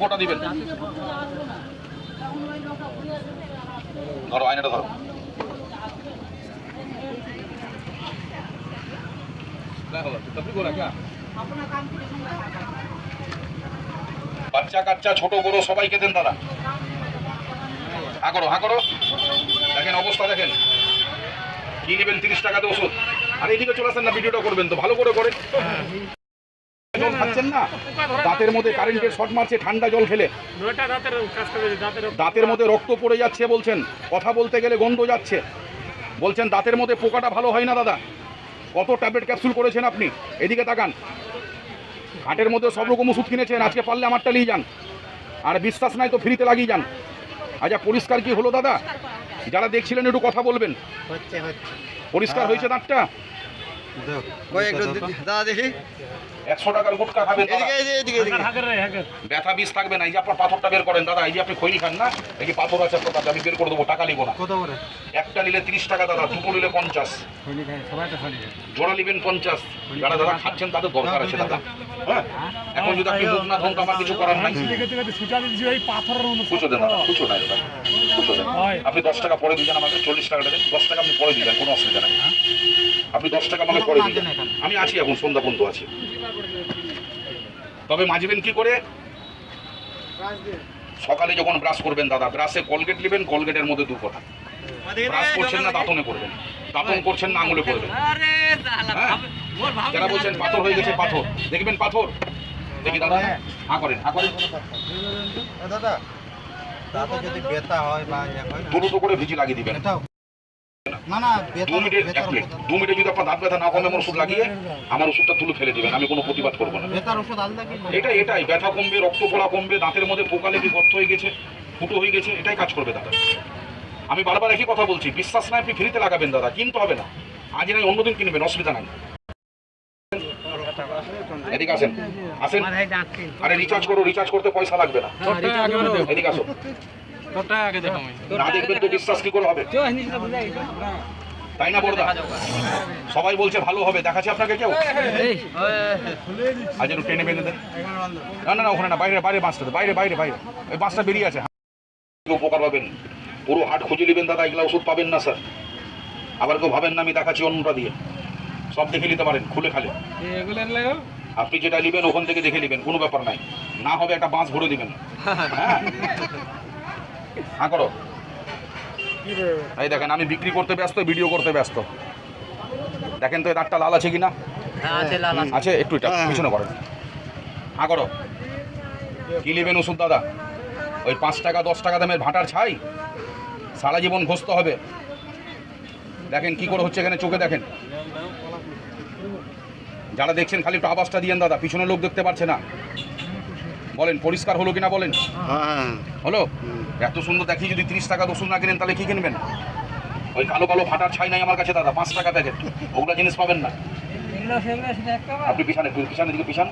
ফোঁটা দিবেন। ধরো আয়নাটা ধরো। বাচ্চা কাচ্চা ছোট বড় সবাইকে দেন দাদা। হা করো হা করো। দেখেন অবস্থা দেখেন। কি নেবেন 30 টাকাতে ওষুধ? আর এদিকে চলে আসেন না, ভিডিওটা করবেন তো ভালো করে করেন। জল খাচ্ছেন না, দাঁতের মধ্যে কারেন্টের শর্ট মারছে ঠান্ডা জল খেলে, দাঁতের মধ্যে রক্ত পড়ে যাচ্ছে বলছেন, কথা বলতে গেলে গন্ধ যাচ্ছে বলছেন, দাঁতের মধ্যে পোকাটা ভালো হয় না দাদা। কত ট্যাবলেট ক্যাপসুল করেছেন আপনি? এদিকে তাকান। হাটের মধ্যে সব রকম ওষুধ কিনেছেন, আজকে পারলে আমারটা নিয়ে যান, আর বিশ্বাস নাই তো ফ্রিতে লাগিয়ে যান। আচ্ছা পরিষ্কার কি হলো দাদা? যারা দেখছিলেন একটু কথা বলবেন। পরিষ্কার হয়েছে দাঁতটা? দাদা দেখি 100 টাকার গুটকা খাবেন ব্যথা বিষ থাকবে না। এই যে আপনার পাথরটা বের করেন দাদা, এই যে আপনি খৈনি খান না, এই যে পাথর আছে আপনার কাছে, আমি বের করে দেবো, টাকা নিবো না। একটা নিলে 30 টাকা দাদা, দুটো নিলে 50, জোড়া নিবেন 50। যারা দাদা খাচ্ছেন তাদের দরকার আছে দাদা। হ্যাঁ এখন যদি আপনি মুখ না ধোন তো আমার কিছু করার নাই। খুঁজো দেন দাদা, খুঁজো নাই দাদা, খুঁজো দেন। আপনি 10 টাকা পরে দিবেন আমাকে, 40 টাকা দেবেন, 10 টাকা আপনি পরে দিবেন, কোনো অসুবিধা নেই। আপনি 10 টাকা আমাকে পরে দিবেন, আমি আছি এখন সন্ধ্যা পর্যন্ত আছি। তবে মাজবেন কি করে? সকালে যখন ব্রাশ করবেন দাদা, ব্রাশে কলগেট নেবেন, কলগেটের মধ্যে 2 ফোঁটা। ব্রাশ করছেন না দাঁতনে করবেন, দাঁতন করছেন না আঙুলে করবেন। হ্যাঁ যারা বলছেন পাথর হয়ে গেছে, পাথর দেখবেন, পাথর দেখি দাদা, হা করেন হা করেন। দাদা দাদা যদি ব্যথা হয় বা দুটো করে ভিজি লাগিয়ে দিবেন। না না 2 মিনিট 1 মিনিট 2 মিনিটে যদি আপনার দাঁত ব্যথা না কমে আমার ওষুধ লাগিয়ে আমার ওষুধটা তুলে ফেলে দিবেন, আমি কোনো প্রতিবাদ করবো না। ব্যথার ওষুধ আলাদা কি? এটাই ব্যথা কমবে, রক্ত পড়া কমবে, দাঁতের মধ্যে পোকা লেগে গর্ত হয়ে গেছে, ফুটো হয়ে গেছে, এটাই কাজ করবে দাদা। আমি বারবার একই কথা বলছি, বিশ্বাস নাই আপনি ফ্রিতে লাগাবেন দাদা, কিনতে হবে না। আজ নাই অন্যদিন কিনবেন, অসুবিধা নাই। এদিকে আসেন আসেন। আরে রিচার্জ করো, রিচার্জ করতে পয়সা লাগবে না। এদিকে আসো। না দেখবেন তো বিশ্বাস কি করে হবে? তাই না বড়দা? সবাই বলছে ভালো হবে, দেখাচ্ছে আপনাকে কেউ? আজ একটু টেনে বেঁধে দেন। না না না ওখানে না, বাইরে বাইরে বাঁচতে, বাইরে বাইরে বাইরে ওই বাঁচটা বেরিয়ে আছে। উপকার পাবেন, পুরো হাট খুঁজে নেবেন দাদা, এগুলা ওষুধ পাবেন না স্যার। আবার কেউ ভাবেন না আমি দেখাচ্ছি অন্যটা দিয়ে, সব দেখে নিতে পারেন খুলে খালে। আপনি যেটা নেবেন ওখান থেকে দেখে নেবেন, কোনো ব্যাপার নাই। না হবে একটা বাঁশ ভরে দিবেন। হ্যাঁ হ্যাঁ করো। এই দেখেন আমি বিক্রি করতে ব্যস্ত, ভিডিও করতে ব্যস্ত। দেখেন তো এই দাঁতটা লাল আছে কিনা? আছে, একটু এটা পিছনে করেন। হ্যাঁ করো। কি নেবেন ওষুধ দাদা? ওই 5 টাকা 10 টাকা দামের ভাটার ছাই সারা জীবন ঘষতে হবে। দেখেন কি করে হচ্ছে এখানে, চোখে দেখেন। যারা দেখছেন খালি একটু আওয়াজটা দিয়েন দাদা, পিছনে লোক দেখতে পাচ্ছে না। বলেন পরিষ্কার হলো কিনা বলেন? হলো? এত সুন্দর দেখি যদি 30 টাকা ওষুধ না কিনেন তাহলে কি কিনবেন? ওই কালো কালো ফাটার ছাই নাই আমার কাছে দাদা, 5 টাকা প্যাকেট, ওগুলো জিনিস পাবেন না। আপনি পিছানে পিছানের দিকে পিছান।